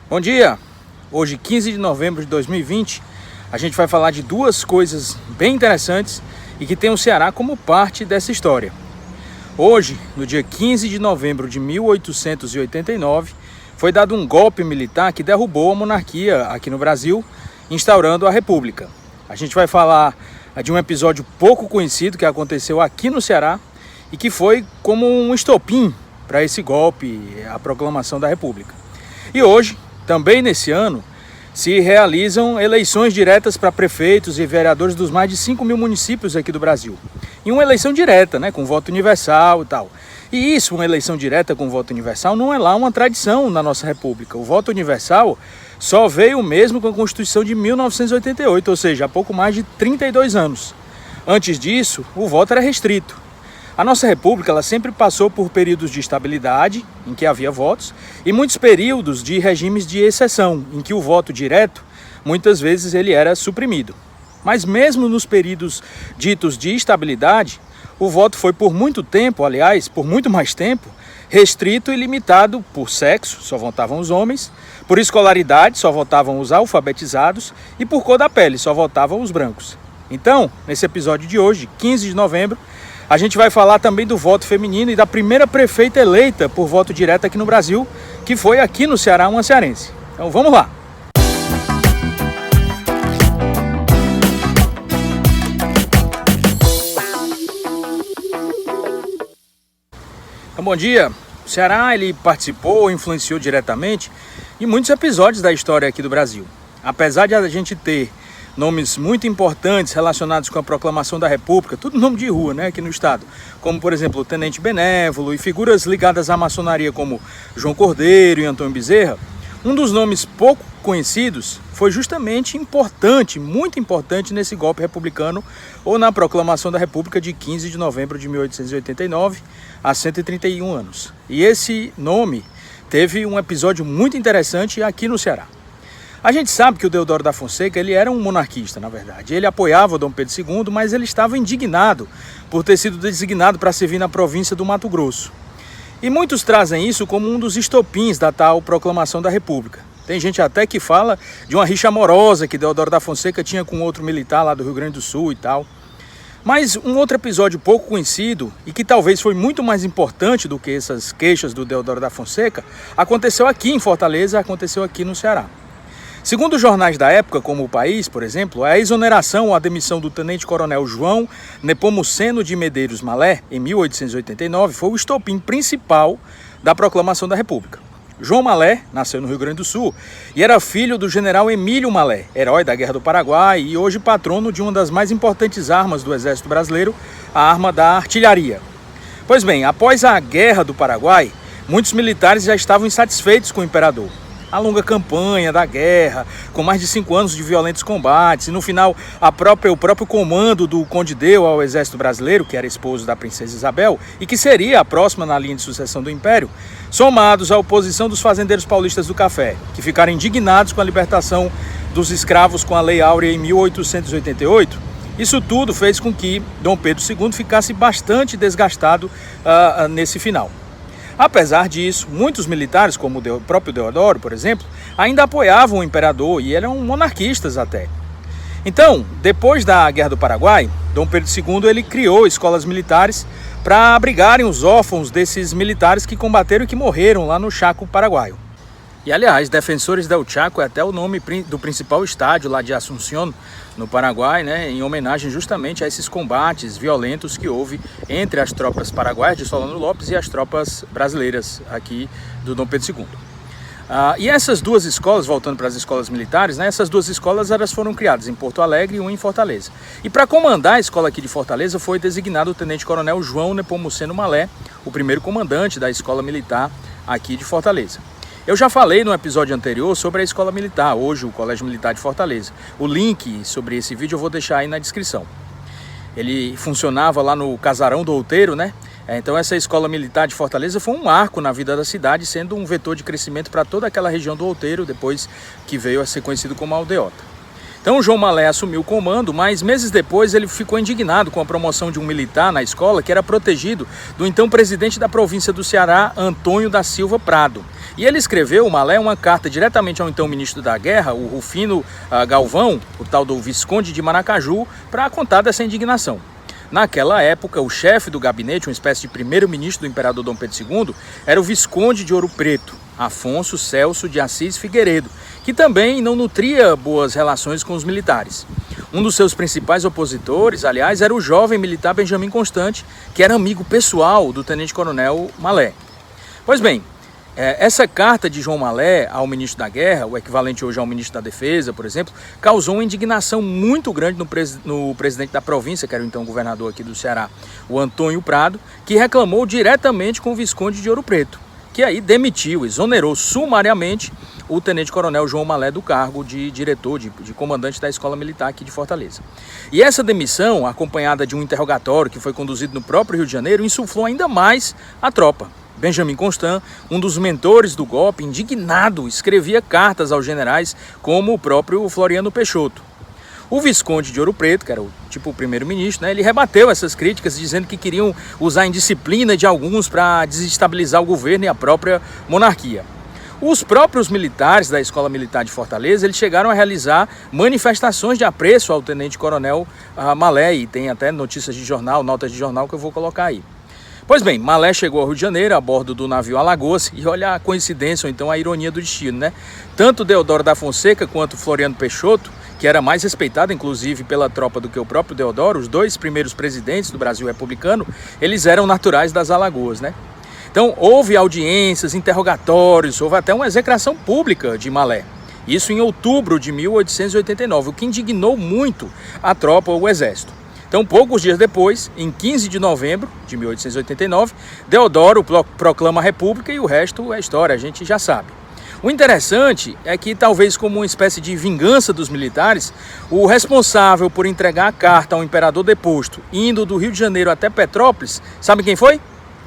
Bom dia! Hoje, 15 de novembro de 2020, a gente vai falar de duas coisas bem interessantes e que tem o Ceará como parte dessa história. Hoje, no dia 15 de novembro de 1889, foi dado um golpe militar que derrubou a monarquia aqui no Brasil, instaurando a República. A gente vai falar de um episódio pouco conhecido que aconteceu aqui no Ceará e que foi como um estopim para esse golpe, a proclamação da República. E hoje, também nesse ano, se realizam eleições diretas para prefeitos e vereadores dos mais de 5 mil municípios aqui do Brasil. E uma eleição direta, com voto universal e tal. E isso, uma eleição direta com voto universal, não é lá uma tradição na nossa República. O voto universal só veio mesmo com a Constituição de 1988, ou seja, há pouco mais de 32 anos. Antes disso, o voto era restrito. A nossa República ela sempre passou por períodos de estabilidade, em que havia votos, e muitos períodos de regimes de exceção, em que o voto direto, muitas vezes, ele era suprimido. Mas mesmo nos períodos ditos de estabilidade, o voto foi por muito tempo, aliás, por muito mais tempo, restrito e limitado por sexo, só votavam os homens, por escolaridade, só votavam os alfabetizados, e por cor da pele, só votavam os brancos. Então, nesse episódio de hoje, 15 de novembro, a gente vai falar também do voto feminino e da primeira prefeita eleita por voto direto aqui no Brasil, que foi aqui no Ceará, uma cearense. Então vamos lá! Então, bom dia! O Ceará ele participou, influenciou diretamente em muitos episódios da história aqui do Brasil. Apesar de a gente ter nomes muito importantes relacionados com a proclamação da República, tudo nome de rua, aqui no estado, como por exemplo o Tenente Benévolo e figuras ligadas à maçonaria como João Cordeiro e Antônio Bezerra, um dos nomes pouco conhecidos foi justamente importante, muito importante nesse golpe republicano ou na proclamação da República de 15 de novembro de 1889, há 131 anos. E esse nome teve um episódio muito interessante aqui no Ceará. A gente sabe que o Deodoro da Fonseca ele era um monarquista, na verdade. Ele apoiava o Dom Pedro II, mas ele estava indignado por ter sido designado para servir na província do Mato Grosso. E muitos trazem isso como um dos estopins da tal proclamação da República. Tem gente até que fala de uma rixa amorosa que Deodoro da Fonseca tinha com outro militar lá do Rio Grande do Sul e tal. Mas um outro episódio pouco conhecido e que talvez foi muito mais importante do que essas queixas do Deodoro da Fonseca, aconteceu aqui em Fortaleza, aconteceu aqui no Ceará. Segundo os jornais da época, como O País, por exemplo, a exoneração ou a demissão do tenente-coronel João Nepomuceno de Medeiros Malé, em 1889, foi o estopim principal da proclamação da República. João Malé nasceu no Rio Grande do Sul e era filho do general Emílio Malé, herói da Guerra do Paraguai e hoje patrono de uma das mais importantes armas do Exército Brasileiro, a arma da artilharia. Pois bem, após a Guerra do Paraguai, muitos militares já estavam insatisfeitos com o imperador. A longa campanha da guerra, com mais de 5 anos de violentos combates, e no final o próprio comando do Conde Deu ao exército brasileiro, que era esposo da princesa Isabel, e que seria a próxima na linha de sucessão do Império, somados à oposição dos fazendeiros paulistas do café, que ficaram indignados com a libertação dos escravos com a Lei Áurea em 1888, isso tudo fez com que Dom Pedro II ficasse bastante desgastado nesse final. Apesar disso, muitos militares, como o próprio Deodoro, por exemplo, ainda apoiavam o imperador e eram monarquistas até. Então, depois da Guerra do Paraguai, Dom Pedro II ele criou escolas militares para abrigarem os órfãos desses militares que combateram e que morreram lá no Chaco paraguaio. E, aliás, Defensores del Chaco é até o nome do principal estádio lá de Asunción, no Paraguai, em homenagem justamente a esses combates violentos que houve entre as tropas paraguaias de Solano Lopes e as tropas brasileiras aqui do Dom Pedro II. E essas duas escolas, voltando para as escolas militares, essas duas escolas elas foram criadas em Porto Alegre e uma em Fortaleza. E para comandar a escola aqui de Fortaleza foi designado o tenente-coronel João Nepomuceno Malé, o primeiro comandante da escola militar aqui de Fortaleza. Eu já falei no episódio anterior sobre a Escola Militar, hoje o Colégio Militar de Fortaleza. O link sobre esse vídeo eu vou deixar aí na descrição. Ele funcionava lá no Casarão do Outeiro, Então essa Escola Militar de Fortaleza foi um marco na vida da cidade, sendo um vetor de crescimento para toda aquela região do Outeiro, depois que veio a ser conhecido como Aldeota. Então o João Malé assumiu o comando, mas meses depois ele ficou indignado com a promoção de um militar na escola que era protegido do então presidente da província do Ceará, Antônio da Silva Prado. E ele escreveu, o Malé, uma carta diretamente ao então ministro da Guerra, o Rufino Galvão, o tal do Visconde de Maracaju, para contar dessa indignação. Naquela época, o chefe do gabinete, uma espécie de primeiro-ministro do imperador Dom Pedro II, era o Visconde de Ouro Preto, Afonso Celso de Assis Figueiredo, que também não nutria boas relações com os militares. Um dos seus principais opositores, aliás, era o jovem militar Benjamin Constant, que era amigo pessoal do tenente-coronel Malé. Pois bem, essa carta de João Malé ao ministro da Guerra, o equivalente hoje ao ministro da Defesa, por exemplo, causou uma indignação muito grande no presidente da província, que era então o governador aqui do Ceará, o Antônio Prado, que reclamou diretamente com o Visconde de Ouro Preto, que aí demitiu, exonerou sumariamente o tenente-coronel João Malé do cargo de diretor, de comandante da Escola Militar aqui de Fortaleza. E essa demissão, acompanhada de um interrogatório que foi conduzido no próprio Rio de Janeiro, insuflou ainda mais a tropa. Benjamin Constant, um dos mentores do golpe, indignado, escrevia cartas aos generais, como o próprio Floriano Peixoto. O Visconde de Ouro Preto, que era o primeiro-ministro, ele rebateu essas críticas, dizendo que queriam usar a indisciplina de alguns para desestabilizar o governo e a própria monarquia. Os próprios militares da Escola Militar de Fortaleza, eles chegaram a realizar manifestações de apreço ao tenente-coronel Malé, e tem até notícias de jornal, notas de jornal que eu vou colocar aí. Pois bem, Malé chegou ao Rio de Janeiro a bordo do navio Alagoas, e olha a coincidência, ou então a ironia do destino, né? Tanto Deodoro da Fonseca quanto Floriano Peixoto, que era mais respeitado inclusive pela tropa do que o próprio Deodoro, os dois primeiros presidentes do Brasil republicano, eles eram naturais das Alagoas, né? Então houve audiências, interrogatórios, houve até uma execração pública de Malé. Isso em outubro de 1889, o que indignou muito a tropa ou o exército. Então, poucos dias depois, em 15 de novembro de 1889, Deodoro proclama a República e o resto é história, a gente já sabe. O interessante é que, talvez como uma espécie de vingança dos militares, o responsável por entregar a carta ao imperador deposto, indo do Rio de Janeiro até Petrópolis, sabe quem foi?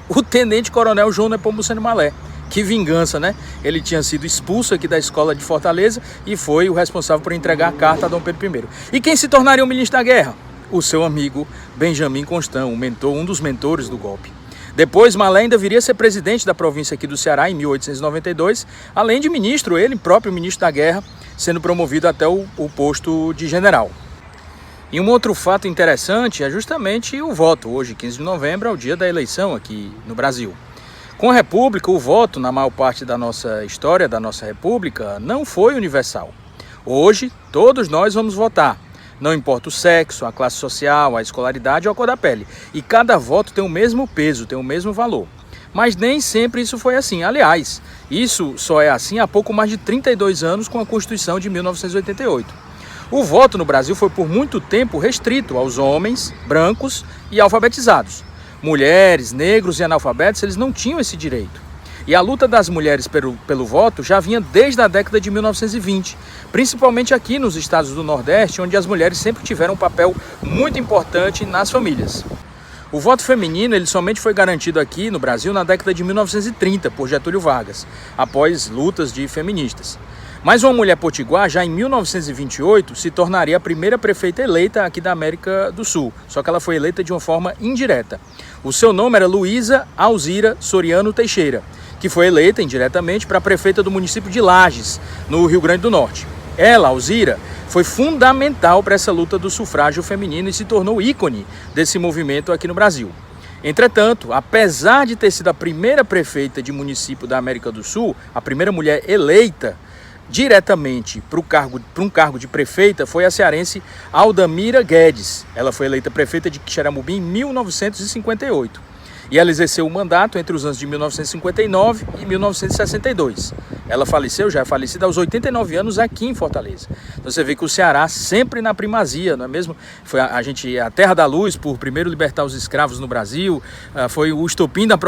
O tenente-coronel João Nepomuceno Malé. Que vingança, né? Ele tinha sido expulso aqui da escola de Fortaleza e foi o responsável por entregar a carta a Dom Pedro I. E quem se tornaria o ministro da Guerra? O seu amigo Benjamin Constant, um dos mentores do golpe. Depois, Malé ainda viria a ser presidente da província aqui do Ceará em 1892, além de ministro, ele próprio ministro da Guerra, sendo promovido até o posto de general. E um outro fato interessante é justamente o voto. Hoje, 15 de novembro, é o dia da eleição aqui no Brasil. Com a República, o voto, na maior parte da nossa história, da nossa República, não foi universal. Hoje, todos nós vamos votar. Não importa o sexo, a classe social, a escolaridade ou a cor da pele. E cada voto tem o mesmo peso, tem o mesmo valor. Mas nem sempre isso foi assim. Aliás, isso só é assim há pouco mais de 32 anos com a Constituição de 1988. O voto no Brasil foi por muito tempo restrito aos homens, brancos e alfabetizados. Mulheres, negros e analfabetos, eles não tinham esse direito. E a luta das mulheres pelo voto já vinha desde a década de 1920, principalmente aqui nos estados do Nordeste, onde as mulheres sempre tiveram um papel muito importante nas famílias. O voto feminino ele somente foi garantido aqui no Brasil na década de 1930, por Getúlio Vargas, após lutas de feministas. Mas uma mulher potiguar, já em 1928, se tornaria a primeira prefeita eleita aqui da América do Sul, só que ela foi eleita de uma forma indireta. O seu nome era Luísa Alzira Soriano Teixeira, que foi eleita indiretamente para prefeita do município de Lages, no Rio Grande do Norte. Ela, Alzira, foi fundamental para essa luta do sufrágio feminino e se tornou ícone desse movimento aqui no Brasil. Entretanto, apesar de ter sido a primeira prefeita de município da América do Sul, a primeira mulher eleita diretamente para um cargo de prefeita, foi a cearense Aldamira Guedes. Ela foi eleita prefeita de Quixeramobim em 1958. E ela exerceu o mandato entre os anos de 1959 e 1962. Ela faleceu, já é falecida, aos 89 anos aqui em Fortaleza. Então você vê que o Ceará sempre na primazia, não é mesmo? Foi a terra da luz por primeiro libertar os escravos no Brasil, foi o estopim da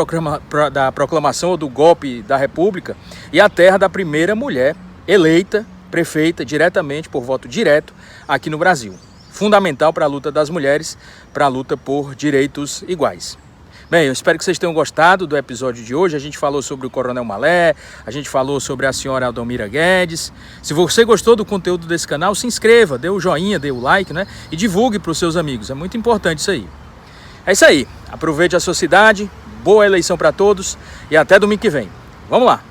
proclamação do golpe da República e a terra da primeira mulher eleita prefeita diretamente, por voto direto, aqui no Brasil. Fundamental para a luta das mulheres, para a luta por direitos iguais. Bem, eu espero que vocês tenham gostado do episódio de hoje. A gente falou sobre o Coronel Malé, a gente falou sobre a senhora Aldamira Guedes. Se você gostou do conteúdo desse canal, se inscreva, dê o joinha, dê o like, né? E divulgue para os seus amigos. É muito importante isso aí. É isso aí. Aproveite a sua cidade, boa eleição para todos e até domingo que vem. Vamos lá!